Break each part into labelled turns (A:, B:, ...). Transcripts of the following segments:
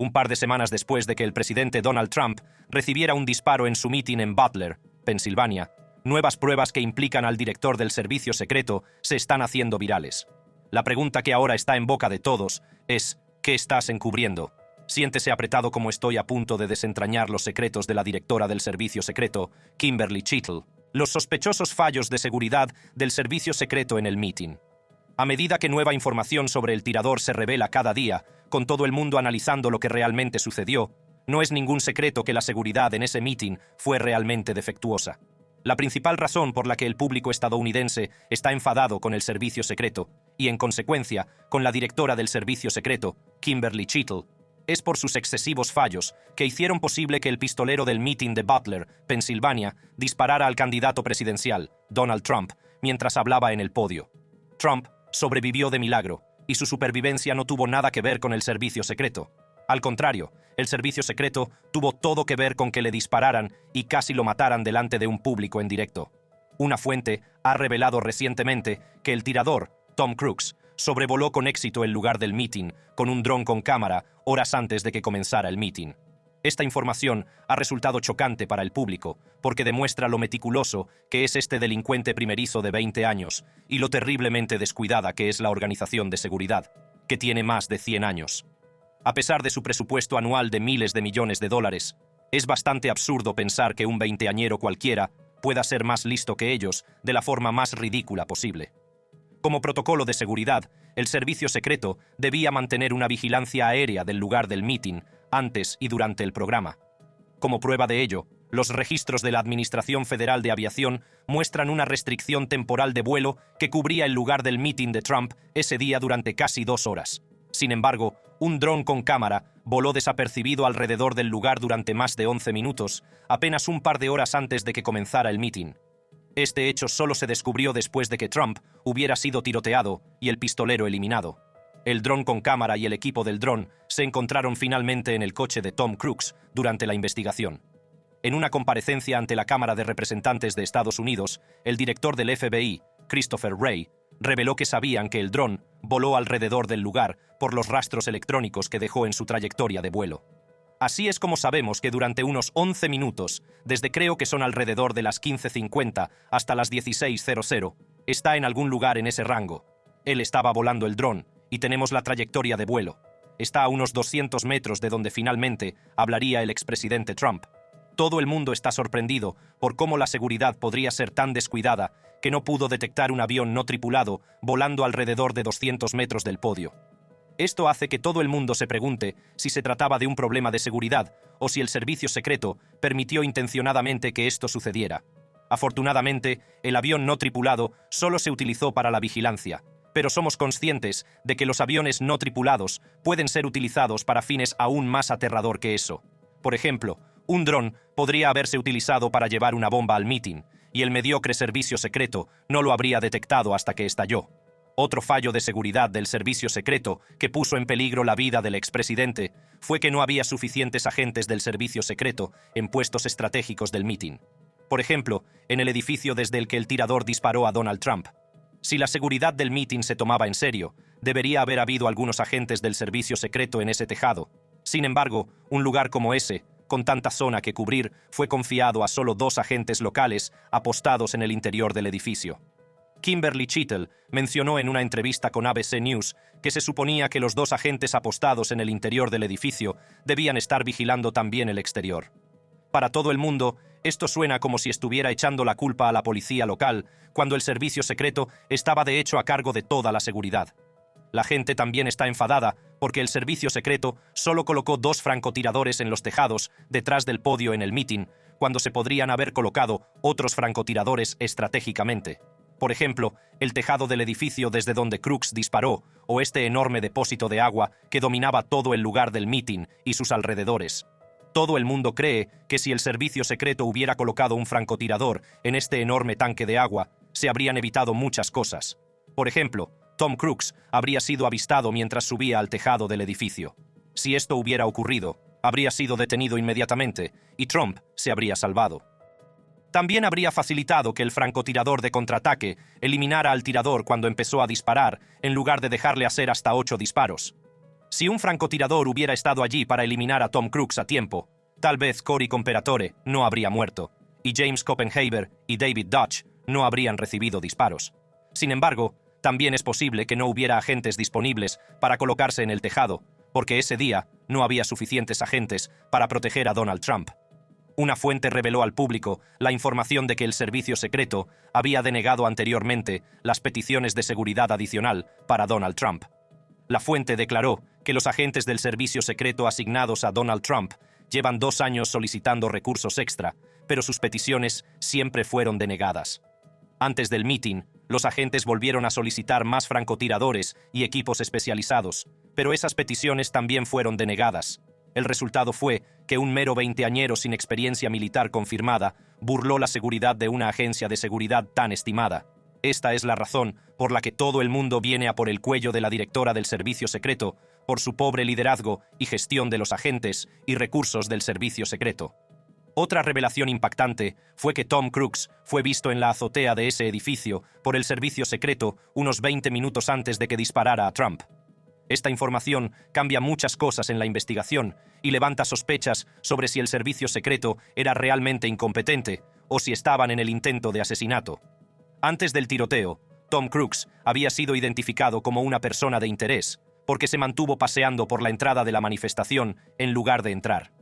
A: un par de semanas después de que el presidente Donald Trump recibiera un disparo en su mitin en Butler, Pensilvania. Nuevas pruebas que implican al director del servicio secreto se están haciendo virales. La pregunta que ahora está en boca de todos es: ¿qué estás encubriendo? Siéntese apretado como estoy a punto de desentrañar los secretos de la directora del servicio secreto, Kimberly Cheatle, los sospechosos fallos de seguridad del servicio secreto en el mitin. A medida que nueva información sobre el tirador se revela cada día, con todo el mundo analizando lo que realmente sucedió, no es ningún secreto que la seguridad en ese mitin fue realmente defectuosa. La principal razón por la que el público estadounidense está enfadado con el servicio secreto, y en consecuencia con la directora del servicio secreto, Kimberly Cheatle, es por sus excesivos fallos que hicieron posible que el pistolero del mitin de Butler, Pensilvania, disparara al candidato presidencial, Donald Trump, mientras hablaba en el podio. Trump sobrevivió de milagro, y su supervivencia no tuvo nada que ver con el servicio secreto. Al contrario, el servicio secreto tuvo todo que ver con que le dispararan y casi lo mataran delante de un público en directo. Una fuente ha revelado recientemente que el tirador, Tom Crooks, sobrevoló con éxito el lugar del mitin con un dron con cámara horas antes de que comenzara el mitin. Esta información ha resultado chocante para el público porque demuestra lo meticuloso que es este delincuente primerizo de 20 años y lo terriblemente descuidada que es la organización de seguridad, que tiene más de 100 años. A pesar de su presupuesto anual de miles de millones de dólares, es bastante absurdo pensar que un veinteañero cualquiera pueda ser más listo que ellos de la forma más ridícula posible. Como protocolo de seguridad, el servicio secreto debía mantener una vigilancia aérea del lugar del mitin antes y durante el programa. Como prueba de ello, los registros de la Administración Federal de Aviación muestran una restricción temporal de vuelo que cubría el lugar del mitin de Trump ese día durante casi 2 horas. Sin embargo, un dron con cámara voló desapercibido alrededor del lugar durante más de 11 minutos, apenas un par de horas antes de que comenzara el mitin. Este hecho solo se descubrió después de que Trump hubiera sido tiroteado y el pistolero eliminado. El dron con cámara y el equipo del dron se encontraron finalmente en el coche de Tom Crooks durante la investigación. En una comparecencia ante la Cámara de Representantes de Estados Unidos, el director del FBI, Christopher Wray, reveló que sabían que el dron voló alrededor del lugar por los rastros electrónicos que dejó en su trayectoria de vuelo. Así es como sabemos que durante unos 11 minutos, desde creo que son alrededor de las 15:50 hasta las 16:00, está en algún lugar en ese rango. Él estaba volando el dron, y tenemos la trayectoria de vuelo. Está a unos 200 metros de donde finalmente hablaría el expresidente Trump. Todo el mundo está sorprendido por cómo la seguridad podría ser tan descuidada que no pudo detectar un avión no tripulado volando alrededor de 200 metros del podio. Esto hace que todo el mundo se pregunte si se trataba de un problema de seguridad o si el servicio secreto permitió intencionadamente que esto sucediera. Afortunadamente, el avión no tripulado solo se utilizó para la vigilancia, pero somos conscientes de que los aviones no tripulados pueden ser utilizados para fines aún más aterrador que eso. Por ejemplo, un dron podría haberse utilizado para llevar una bomba al mitin, y el mediocre servicio secreto no lo habría detectado hasta que estalló. Otro fallo de seguridad del servicio secreto que puso en peligro la vida del expresidente fue que no había suficientes agentes del servicio secreto en puestos estratégicos del mitin. Por ejemplo, en el edificio desde el que el tirador disparó a Donald Trump. Si la seguridad del mitin se tomaba en serio, debería haber habido algunos agentes del servicio secreto en ese tejado. Sin embargo, un lugar como ese, con tanta zona que cubrir, fue confiado a solo 2 agentes locales apostados en el interior del edificio. Kimberly Cheatle mencionó en una entrevista con ABC News que se suponía que los 2 agentes apostados en el interior del edificio debían estar vigilando también el exterior. Para todo el mundo, esto suena como si estuviera echando la culpa a la policía local, cuando el servicio secreto estaba de hecho a cargo de toda la seguridad. La gente también está enfadada porque el servicio secreto solo colocó 2 francotiradores en los tejados detrás del podio en el mitin, cuando se podrían haber colocado otros francotiradores estratégicamente. Por ejemplo, el tejado del edificio desde donde Crooks disparó, o este enorme depósito de agua que dominaba todo el lugar del mitin y sus alrededores. Todo el mundo cree que si el servicio secreto hubiera colocado un francotirador en este enorme tanque de agua, se habrían evitado muchas cosas. Por ejemplo, Tom Crooks habría sido avistado mientras subía al tejado del edificio. Si esto hubiera ocurrido, habría sido detenido inmediatamente y Trump se habría salvado. También habría facilitado que el francotirador de contraataque eliminara al tirador cuando empezó a disparar, en lugar de dejarle hacer hasta 8 disparos. Si un francotirador hubiera estado allí para eliminar a Tom Crooks a tiempo, tal vez Cory Comperatore no habría muerto, y James Copenhaver y David Dutch no habrían recibido disparos. Sin embargo, también es posible que no hubiera agentes disponibles para colocarse en el tejado, porque ese día no había suficientes agentes para proteger a Donald Trump. Una fuente reveló al público la información de que el servicio secreto había denegado anteriormente las peticiones de seguridad adicional para Donald Trump. La fuente declaró que los agentes del servicio secreto asignados a Donald Trump llevan 2 años solicitando recursos extra, pero sus peticiones siempre fueron denegadas. Antes del mitin, los agentes volvieron a solicitar más francotiradores y equipos especializados, pero esas peticiones también fueron denegadas. El resultado fue que un mero veinteañero sin experiencia militar confirmada burló la seguridad de una agencia de seguridad tan estimada. Esta es la razón por la que todo el mundo viene a por el cuello de la directora del servicio secreto, por su pobre liderazgo y gestión de los agentes y recursos del servicio secreto. Otra revelación impactante fue que Tom Crooks fue visto en la azotea de ese edificio por el servicio secreto unos 20 minutos antes de que disparara a Trump. Esta información cambia muchas cosas en la investigación y levanta sospechas sobre si el servicio secreto era realmente incompetente o si estaban en el intento de asesinato. Antes del tiroteo, Tom Crooks había sido identificado como una persona de interés porque se mantuvo paseando por la entrada de la manifestación en lugar de entrar.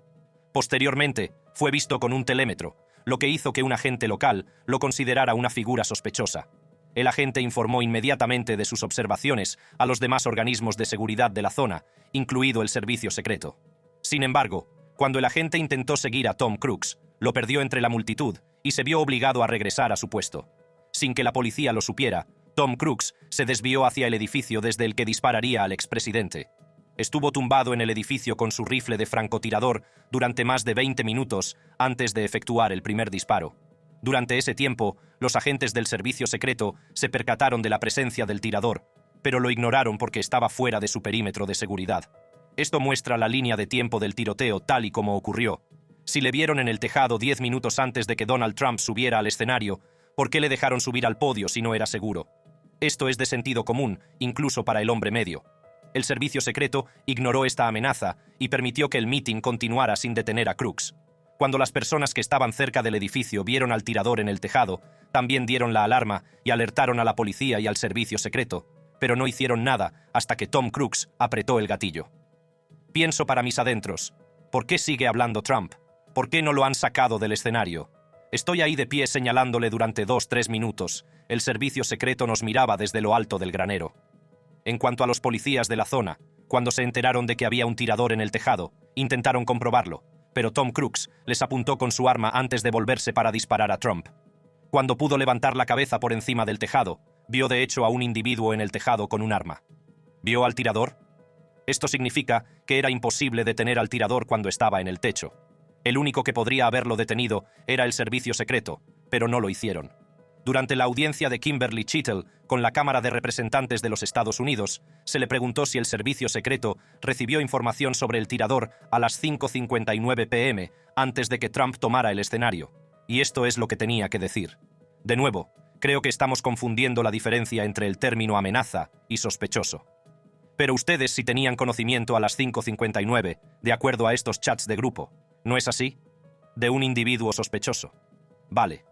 A: Posteriormente, fue visto con un telémetro, lo que hizo que un agente local lo considerara una figura sospechosa. El agente informó inmediatamente de sus observaciones a los demás organismos de seguridad de la zona, incluido el servicio secreto. Sin embargo, cuando el agente intentó seguir a Tom Crooks, lo perdió entre la multitud y se vio obligado a regresar a su puesto. Sin que la policía lo supiera, Tom Crooks se desvió hacia el edificio desde el que dispararía al expresidente. Estuvo tumbado en el edificio con su rifle de francotirador durante más de 20 minutos antes de efectuar el primer disparo. Durante ese tiempo, los agentes del servicio secreto se percataron de la presencia del tirador, pero lo ignoraron porque estaba fuera de su perímetro de seguridad. Esto muestra la línea de tiempo del tiroteo tal y como ocurrió. Si le vieron en el tejado 10 minutos antes de que Donald Trump subiera al escenario, ¿por qué le dejaron subir al podio si no era seguro? Esto es de sentido común, incluso para el hombre medio. El servicio secreto ignoró esta amenaza y permitió que el mitin continuara sin detener a Crooks. Cuando las personas que estaban cerca del edificio vieron al tirador en el tejado, también dieron la alarma y alertaron a la policía y al servicio secreto, pero no hicieron nada hasta que Tom Crooks apretó el gatillo. Pienso para mis adentros, ¿por qué sigue hablando Trump? ¿Por qué no lo han sacado del escenario? Estoy ahí de pie señalándole durante 2-3 minutos. El servicio secreto nos miraba desde lo alto del granero. En cuanto a los policías de la zona, cuando se enteraron de que había un tirador en el tejado, intentaron comprobarlo, pero Tom Crooks les apuntó con su arma antes de volverse para disparar a Trump. Cuando pudo levantar la cabeza por encima del tejado, vio de hecho a un individuo en el tejado con un arma. ¿Vio al tirador? Esto significa que era imposible detener al tirador cuando estaba en el techo. El único que podría haberlo detenido era el servicio secreto, pero no lo hicieron. Durante la audiencia de Kimberly Chittle con la Cámara de Representantes de los Estados Unidos, se le preguntó si el servicio secreto recibió información sobre el tirador a las 5:59 p.m. antes de que Trump tomara el escenario. Y esto es lo que tenía que decir. De nuevo, creo que estamos confundiendo la diferencia entre el término amenaza y sospechoso. Pero ustedes sí tenían conocimiento a las 5:59, de acuerdo a estos chats de grupo. ¿No es así? De un individuo sospechoso. Vale.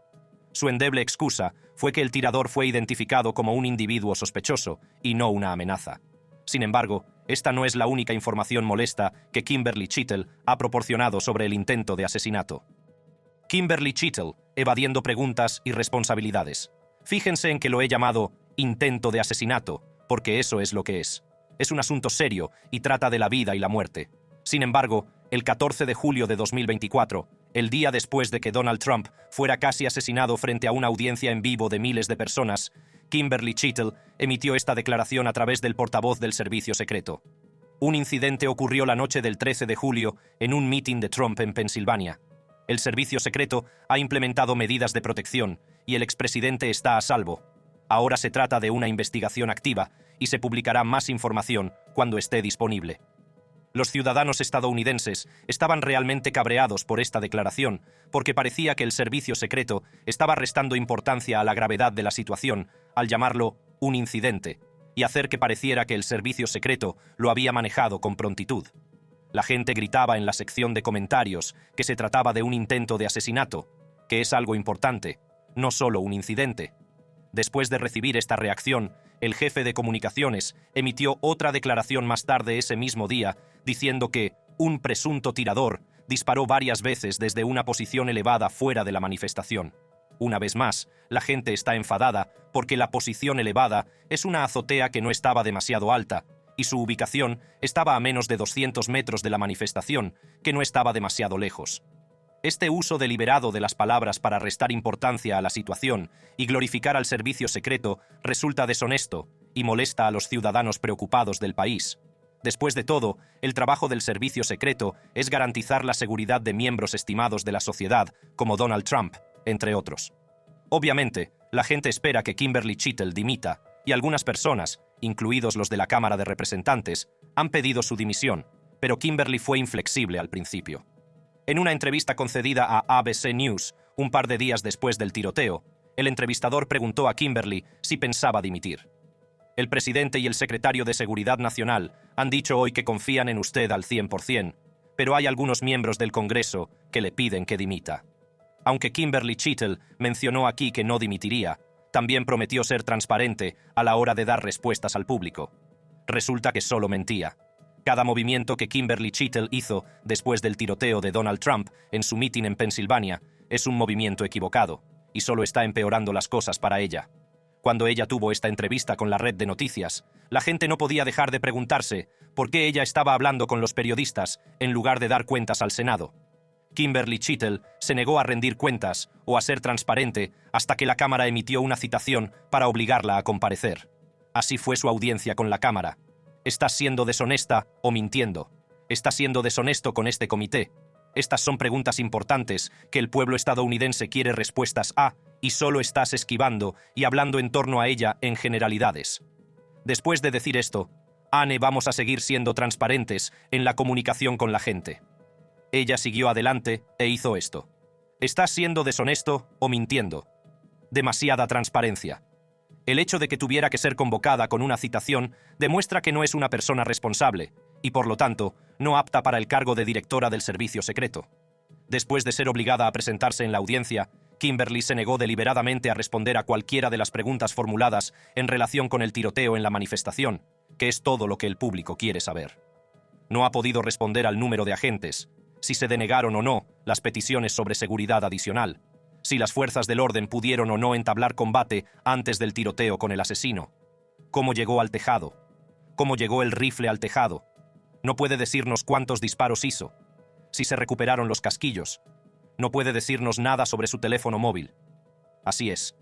A: Su endeble excusa fue que el tirador fue identificado como un individuo sospechoso y no una amenaza. Sin embargo, esta no es la única información molesta que Kimberly Chittle ha proporcionado sobre el intento de asesinato. Kimberly Chittle, evadiendo preguntas y responsabilidades. Fíjense en que lo he llamado intento de asesinato, porque eso es lo que es. Es un asunto serio y trata de la vida y la muerte. Sin embargo, el 14 de julio de 2024, el día después de que Donald Trump fuera casi asesinado frente a una audiencia en vivo de miles de personas, Kimberly Chittle emitió esta declaración a través del portavoz del servicio secreto. Un incidente ocurrió la noche del 13 de julio en un mitin de Trump en Pensilvania. El servicio secreto ha implementado medidas de protección y el expresidente está a salvo. Ahora se trata de una investigación activa y se publicará más información cuando esté disponible. Los ciudadanos estadounidenses estaban realmente cabreados por esta declaración, porque parecía que el servicio secreto estaba restando importancia a la gravedad de la situación al llamarlo un incidente. y hacer que pareciera que el servicio secreto lo había manejado con prontitud. La gente gritaba en la sección de comentarios que se trataba de un intento de asesinato, que es algo importante, no solo un incidente. Después de recibir esta reacción, el jefe de comunicaciones emitió otra declaración más tarde ese mismo día, diciendo que un presunto tirador disparó varias veces desde una posición elevada fuera de la manifestación. Una vez más, la gente está enfadada porque la posición elevada es una azotea que no estaba demasiado alta, y su ubicación estaba a menos de 200 metros de la manifestación, que no estaba demasiado lejos. Este uso deliberado de las palabras para restar importancia a la situación y glorificar al servicio secreto resulta deshonesto y molesta a los ciudadanos preocupados del país. Después de todo, el trabajo del servicio secreto es garantizar la seguridad de miembros estimados de la sociedad, como Donald Trump, entre otros. Obviamente, la gente espera que Kimberly Chittle dimita, y algunas personas, incluidos los de la Cámara de Representantes, han pedido su dimisión, pero Kimberly fue inflexible al principio. En una entrevista concedida a ABC News, un par de días después del tiroteo, el entrevistador preguntó a Kimberly si pensaba dimitir. El presidente y el secretario de Seguridad Nacional han dicho hoy que confían en usted al 100%, pero hay algunos miembros del Congreso que le piden que dimita. Aunque Kimberly Chittle mencionó aquí que no dimitiría, también prometió ser transparente a la hora de dar respuestas al público. Resulta que solo mentía. Cada movimiento que Kimberly Chittle hizo después del tiroteo de Donald Trump en su mitin en Pensilvania es un movimiento equivocado, y solo está empeorando las cosas para ella. Cuando ella tuvo esta entrevista con la red de noticias, la gente no podía dejar de preguntarse por qué ella estaba hablando con los periodistas en lugar de dar cuentas al Senado. Kimberly Chittle se negó a rendir cuentas o a ser transparente hasta que la Cámara emitió una citación para obligarla a comparecer. Así fue su audiencia con la Cámara. ¿Estás siendo deshonesta o mintiendo? ¿Estás siendo deshonesto con este comité? Estas son preguntas importantes que el pueblo estadounidense quiere respuestas a, y solo estás esquivando y hablando en torno a ella en generalidades. Después de decir esto, Anne, vamos a seguir siendo transparentes en la comunicación con la gente. Ella siguió adelante e hizo esto. ¿Estás siendo deshonesto o mintiendo? Demasiada transparencia. El hecho de que tuviera que ser convocada con una citación demuestra que no es una persona responsable y, por lo tanto, no apta para el cargo de directora del servicio secreto. Después de ser obligada a presentarse en la audiencia, Kimberly se negó deliberadamente a responder a cualquiera de las preguntas formuladas en relación con el tiroteo en la manifestación, que es todo lo que el público quiere saber. No ha podido responder al número de agentes, si se denegaron o no las peticiones sobre seguridad adicional, si las fuerzas del orden pudieron o no entablar combate antes del tiroteo con el asesino, cómo llegó al tejado, cómo llegó el rifle al tejado. No puede decirnos cuántos disparos hizo, si se recuperaron los casquillos. No puede decirnos nada sobre su teléfono móvil. Así es.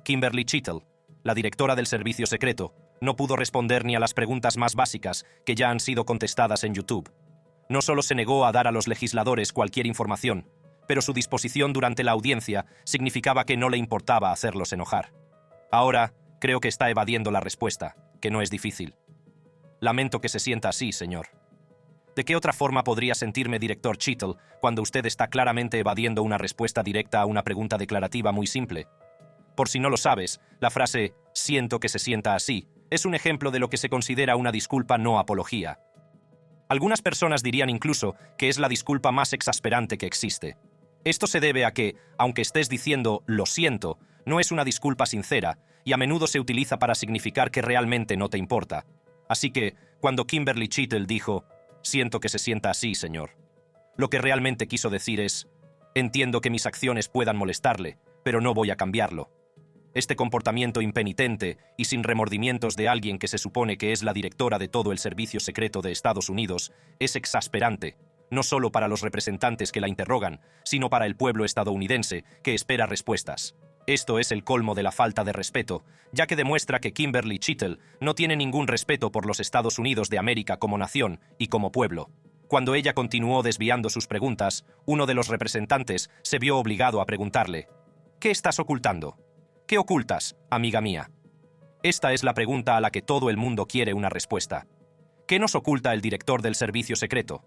A: Kimberly Chittle, la directora del servicio secreto, no pudo responder ni a las preguntas más básicas que ya han sido contestadas en YouTube. No solo se negó a dar a los legisladores cualquier información, pero su disposición durante la audiencia significaba que no le importaba hacerlos enojar. Ahora, creo que está evadiendo la respuesta, que no es difícil. Lamento que se sienta así, señor. ¿De qué otra forma podría sentirme, director Chittle, cuando usted está claramente evadiendo una respuesta directa a una pregunta declarativa muy simple? Por si no lo sabes, la frase «siento que se sienta así» es un ejemplo de lo que se considera una disculpa no apología. Algunas personas dirían incluso que es la disculpa más exasperante que existe. Esto se debe a que, aunque estés diciendo «lo siento», no es una disculpa sincera y a menudo se utiliza para significar que realmente no te importa. Así que, cuando Kimberly Chittle dijo «siento que se sienta así, señor», lo que realmente quiso decir es «entiendo que mis acciones puedan molestarle, pero no voy a cambiarlo». Este comportamiento impenitente y sin remordimientos de alguien que se supone que es la directora de todo el servicio secreto de Estados Unidos es exasperante, no solo para los representantes que la interrogan, sino para el pueblo estadounidense que espera respuestas. Esto es el colmo de la falta de respeto, ya que demuestra que Kimberly Chittle no tiene ningún respeto por los Estados Unidos de América como nación y como pueblo. Cuando ella continuó desviando sus preguntas, uno de los representantes se vio obligado a preguntarle: ¿qué estás ocultando? ¿Qué ocultas, amiga mía? Esta es la pregunta a la que todo el mundo quiere una respuesta. ¿Qué nos oculta el director del servicio secreto?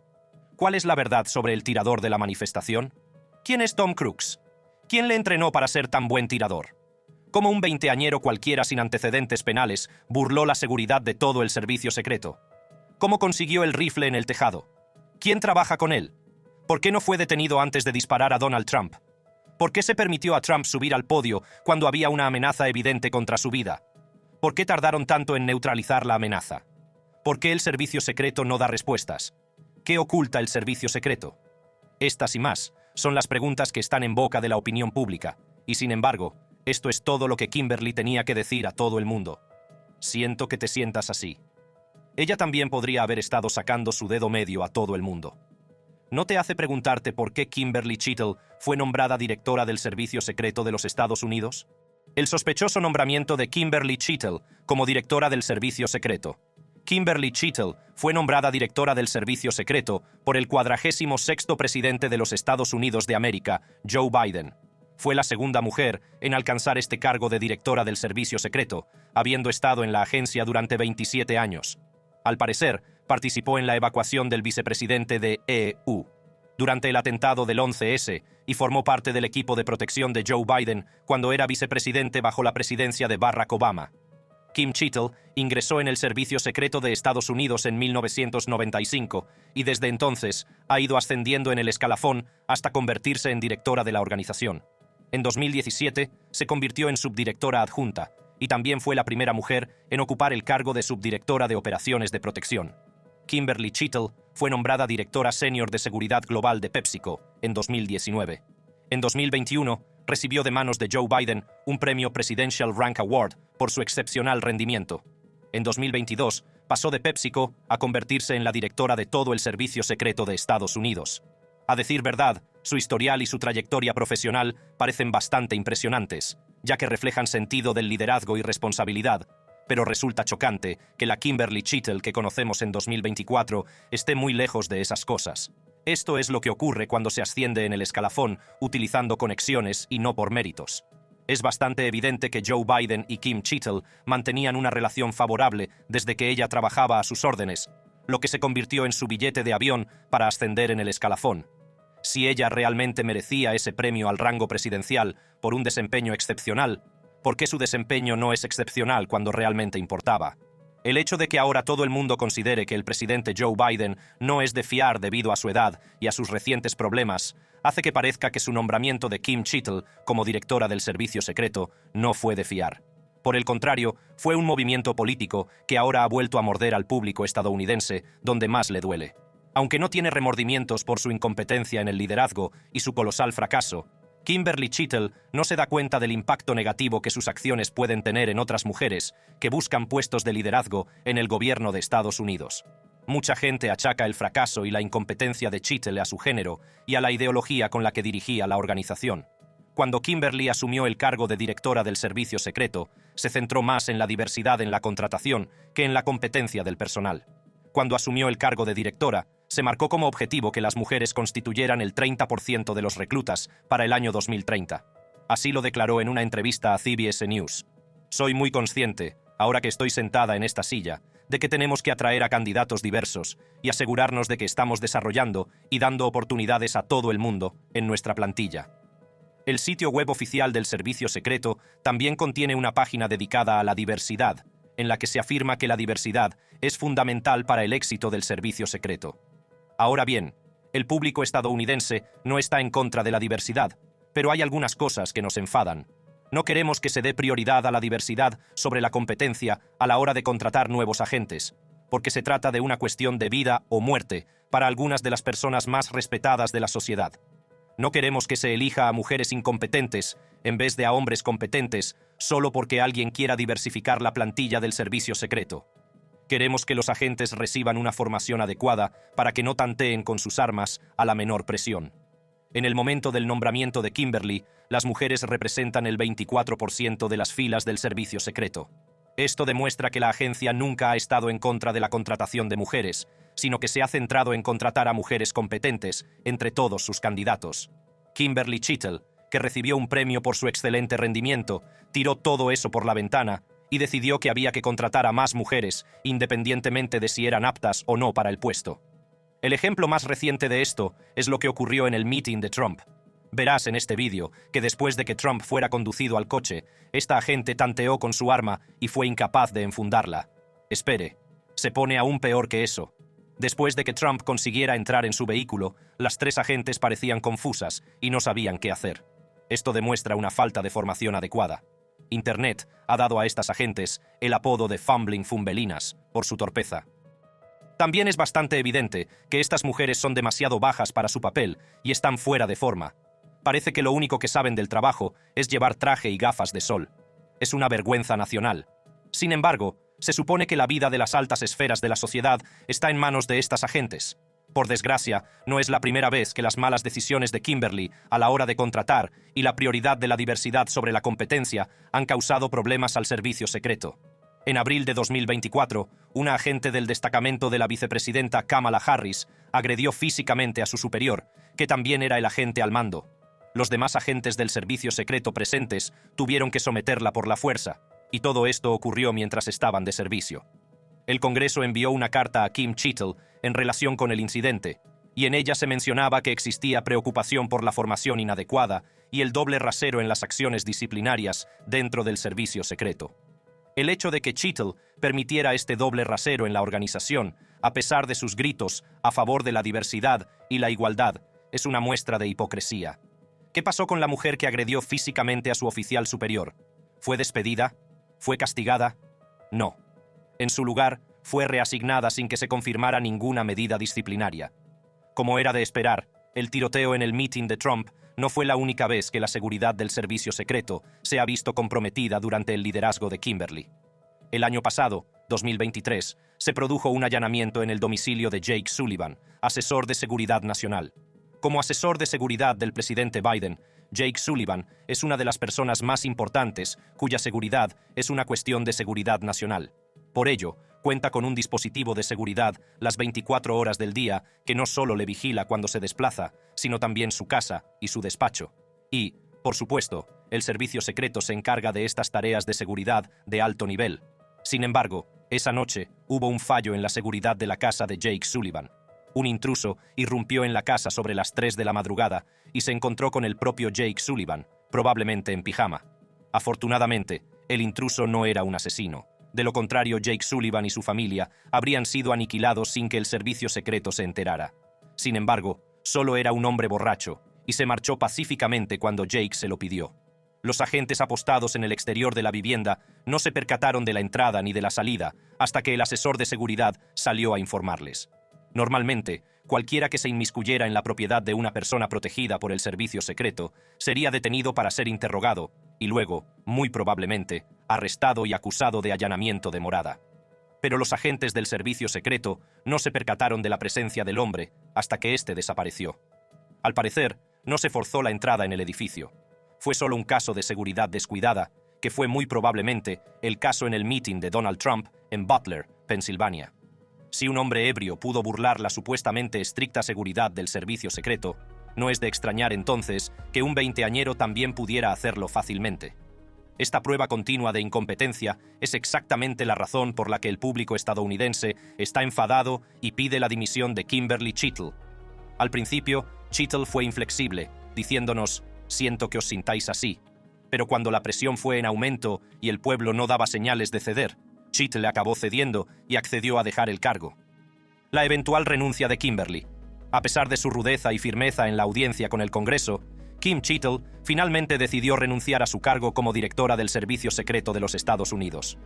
A: ¿Cuál es la verdad sobre el tirador de la manifestación? ¿Quién es Tom Crooks? ¿Quién le entrenó para ser tan buen tirador? Cómo un veinteañero cualquiera sin antecedentes penales burló la seguridad de todo el servicio secreto. Cómo consiguió el rifle en el tejado. ¿Quién trabaja con él? ¿Por qué no fue detenido antes de disparar a Donald Trump? ¿Por qué se permitió a Trump subir al podio cuando había una amenaza evidente contra su vida? ¿Por qué tardaron tanto en neutralizar la amenaza? ¿Por qué el servicio secreto no da respuestas? ¿Qué oculta el servicio secreto? Estas y más son las preguntas que están en boca de la opinión pública, y sin embargo, esto es todo lo que Kimberly tenía que decir a todo el mundo. Siento que te sientas así. Ella también podría haber estado sacando su dedo medio a todo el mundo. ¿No te hace preguntarte por qué Kimberly Chittle fue nombrada directora del Servicio Secreto de los Estados Unidos? El sospechoso nombramiento de Kimberly Chittle como directora del Servicio Secreto. Kimberly Chittle fue nombrada directora del Servicio Secreto por el 46º presidente de los Estados Unidos de América, Joe Biden. Fue la segunda mujer en alcanzar este cargo de directora del Servicio Secreto, habiendo estado en la agencia durante 27 años. Al parecer, participó en la evacuación del vicepresidente de EU durante el atentado del 11S y formó parte del equipo de protección de Joe Biden cuando era vicepresidente bajo la presidencia de Barack Obama. Kim Chittle ingresó en el Servicio Secreto de Estados Unidos en 1995 y desde entonces ha ido ascendiendo en el escalafón hasta convertirse en directora de la organización. En 2017 se convirtió en subdirectora adjunta y también fue la primera mujer en ocupar el cargo de subdirectora de operaciones de protección. Kimberly Chittle fue nombrada directora senior de seguridad global de PepsiCo en 2019. En 2021 recibió de manos de Joe Biden un premio Presidential Rank Award por su excepcional rendimiento. En 2022 pasó de PepsiCo a convertirse en la directora de todo el Servicio Secreto de Estados Unidos. A decir verdad, su historial y su trayectoria profesional parecen bastante impresionantes, ya que reflejan sentido del liderazgo y responsabilidad, pero resulta chocante que la Kimberly Chittle que conocemos en 2024 esté muy lejos de esas cosas. Esto es lo que ocurre cuando se asciende en el escalafón utilizando conexiones y no por méritos. Es bastante evidente que Joe Biden y Kim Chittle mantenían una relación favorable desde que ella trabajaba a sus órdenes, lo que se convirtió en su billete de avión para ascender en el escalafón. Si ella realmente merecía ese premio al rango presidencial por un desempeño excepcional, ¿por qué su desempeño no es excepcional cuando realmente importaba? El hecho de que ahora todo el mundo considere que el presidente Joe Biden no es de fiar debido a su edad y a sus recientes problemas, hace que parezca que su nombramiento de Kim Chittle como directora del Servicio Secreto no fue de fiar. Por el contrario, fue un movimiento político que ahora ha vuelto a morder al público estadounidense donde más le duele. Aunque no tiene remordimientos por su incompetencia en el liderazgo y su colosal fracaso, Kimberly Chittle no se da cuenta del impacto negativo que sus acciones pueden tener en otras mujeres que buscan puestos de liderazgo en el gobierno de Estados Unidos. Mucha gente achaca el fracaso y la incompetencia de Chittle a su género y a la ideología con la que dirigía la organización. Cuando Kimberly asumió el cargo de directora del Servicio Secreto, se centró más en la diversidad en la contratación que en la competencia del personal. Cuando asumió el cargo de directora, se marcó como objetivo que las mujeres constituyeran el 30% de los reclutas para el año 2030. Así lo declaró en una entrevista a CBS News. Soy muy consciente, ahora que estoy sentada en esta silla, de que tenemos que atraer a candidatos diversos y asegurarnos de que estamos desarrollando y dando oportunidades a todo el mundo en nuestra plantilla. El sitio web oficial del Servicio Secreto también contiene una página dedicada a la diversidad, en la que se afirma que la diversidad es fundamental para el éxito del Servicio Secreto. Ahora bien, el público estadounidense no está en contra de la diversidad, pero hay algunas cosas que nos enfadan. No queremos que se dé prioridad a la diversidad sobre la competencia a la hora de contratar nuevos agentes, porque se trata de una cuestión de vida o muerte para algunas de las personas más respetadas de la sociedad. No queremos que se elija a mujeres incompetentes en vez de a hombres competentes solo porque alguien quiera diversificar la plantilla del Servicio Secreto. Queremos que los agentes reciban una formación adecuada para que no tanteen con sus armas a la menor presión. En el momento del nombramiento de Kimberly, las mujeres representan el 24% de las filas del Servicio Secreto. Esto demuestra que la agencia nunca ha estado en contra de la contratación de mujeres, sino que se ha centrado en contratar a mujeres competentes entre todos sus candidatos. Kimberly Chittle, que recibió un premio por su excelente rendimiento, tiró todo eso por la ventana y decidió que había que contratar a más mujeres, independientemente de si eran aptas o no para el puesto. El ejemplo más reciente de esto es lo que ocurrió en el meeting de Trump. Verás en este vídeo que después de que Trump fuera conducido al coche, esta agente tanteó con su arma y fue incapaz de enfundarla. Espere, se pone aún peor que eso. Después de que Trump consiguiera entrar en su vehículo, las tres agentes parecían confusas y no sabían qué hacer. Esto demuestra una falta de formación adecuada. Internet ha dado a estas agentes el apodo de fumbling fumbelinas por su torpeza. También es bastante evidente que estas mujeres son demasiado bajas para su papel y están fuera de forma. Parece que lo único que saben del trabajo es llevar traje y gafas de sol. Es una vergüenza nacional. Sin embargo, se supone que la vida de las altas esferas de la sociedad está en manos de estas agentes. Por desgracia, no es la primera vez que las malas decisiones de Kimberly a la hora de contratar y la prioridad de la diversidad sobre la competencia han causado problemas al servicio secreto. En abril de 2024, una agente del destacamento de la vicepresidenta Kamala Harris agredió físicamente a su superior, que también era el agente al mando. Los demás agentes del servicio secreto presentes tuvieron que someterla por la fuerza, y todo esto ocurrió mientras estaban de servicio. El Congreso envió una carta a Kim Cheatle en relación con el incidente, y en ella se mencionaba que existía preocupación por la formación inadecuada y el doble rasero en las acciones disciplinarias dentro del servicio secreto. El hecho de que Cheatle permitiera este doble rasero en la organización, a pesar de sus gritos a favor de la diversidad y la igualdad, es una muestra de hipocresía. ¿Qué pasó con la mujer que agredió físicamente a su oficial superior? ¿Fue despedida? ¿Fue castigada? No. En su lugar, fue reasignada sin que se confirmara ninguna medida disciplinaria. Como era de esperar, el tiroteo en el meeting de Trump no fue la única vez que la seguridad del servicio secreto se ha visto comprometida durante el liderazgo de Kimberly. El año pasado, 2023, se produjo un allanamiento en el domicilio de Jake Sullivan, asesor de seguridad nacional. Como asesor de seguridad del presidente Biden, Jake Sullivan es una de las personas más importantes cuya seguridad es una cuestión de seguridad nacional. Por ello, cuenta con un dispositivo de seguridad las 24 horas del día que no solo le vigila cuando se desplaza, sino también su casa y su despacho. Y, por supuesto, el servicio secreto se encarga de estas tareas de seguridad de alto nivel. Sin embargo, esa noche hubo un fallo en la seguridad de la casa de Jake Sullivan. Un intruso irrumpió en la casa sobre las 3 de la madrugada y se encontró con el propio Jake Sullivan, probablemente en pijama. Afortunadamente, el intruso no era un asesino. De lo contrario, Jake Sullivan y su familia habrían sido aniquilados sin que el servicio secreto se enterara. Sin embargo, solo era un hombre borracho y se marchó pacíficamente cuando Jake se lo pidió. Los agentes apostados en el exterior de la vivienda no se percataron de la entrada ni de la salida hasta que el asesor de seguridad salió a informarles. Normalmente, cualquiera que se inmiscuyera en la propiedad de una persona protegida por el servicio secreto sería detenido para ser interrogado y luego, muy probablemente, arrestado y acusado de allanamiento de morada. Pero los agentes del servicio secreto no se percataron de la presencia del hombre hasta que éste desapareció. Al parecer, no se forzó la entrada en el edificio. Fue solo un caso de seguridad descuidada, que fue muy probablemente el caso en el meeting de Donald Trump en Butler, Pensilvania. Si un hombre ebrio pudo burlar la supuestamente estricta seguridad del servicio secreto, no es de extrañar entonces que un veinteañero también pudiera hacerlo fácilmente. Esta prueba continua de incompetencia es exactamente la razón por la que el público estadounidense está enfadado y pide la dimisión de Kimberly Cheatle. Al principio, Cheatle fue inflexible, diciéndonos: «Siento que os sintáis así». Pero cuando la presión fue en aumento y el pueblo no daba señales de ceder, Cheatle acabó cediendo y accedió a dejar el cargo. La eventual renuncia de Kimberly. A pesar de su rudeza y firmeza en la audiencia con el Congreso, Kim Cheatle finalmente decidió renunciar a su cargo como directora del Servicio Secreto de los Estados Unidos.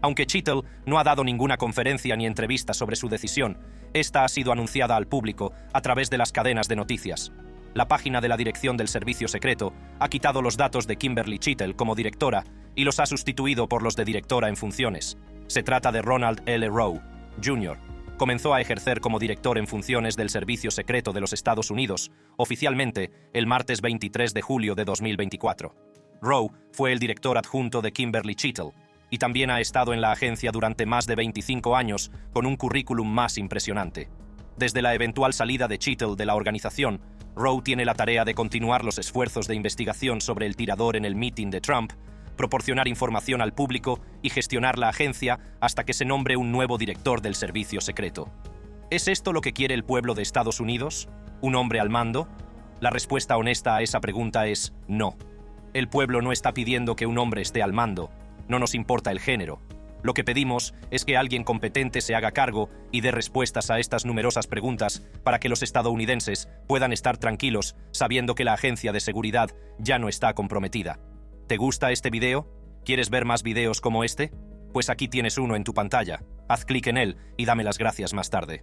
A: Aunque Cheatle no ha dado ninguna conferencia ni entrevista sobre su decisión, esta ha sido anunciada al público a través de las cadenas de noticias. La página de la dirección del Servicio Secreto ha quitado los datos de Kimberly Cheatle como directora y los ha sustituido por los de directora en funciones. Se trata de Ronald L. Rowe, Jr. Comenzó a ejercer como director en funciones del Servicio Secreto de los Estados Unidos, oficialmente el martes 23 de julio de 2024. Rowe fue el director adjunto de Kimberly Cheatle y también ha estado en la agencia durante más de 25 años con un currículum más impresionante. Desde la eventual salida de Cheatle de la organización, Rowe tiene la tarea de continuar los esfuerzos de investigación sobre el tirador en el meeting de Trump, proporcionar información al público y gestionar la agencia hasta que se nombre un nuevo director del servicio secreto. ¿Es esto lo que quiere el pueblo de Estados Unidos? ¿Un hombre al mando? La respuesta honesta a esa pregunta es no. El pueblo no está pidiendo que un hombre esté al mando. No nos importa el género. Lo que pedimos es que alguien competente se haga cargo y dé respuestas a estas numerosas preguntas para que los estadounidenses puedan estar tranquilos sabiendo que la agencia de seguridad ya no está comprometida. ¿Te gusta este video? ¿Quieres ver más videos como este? Pues aquí tienes uno en tu pantalla. Haz clic en él y dame las gracias más tarde.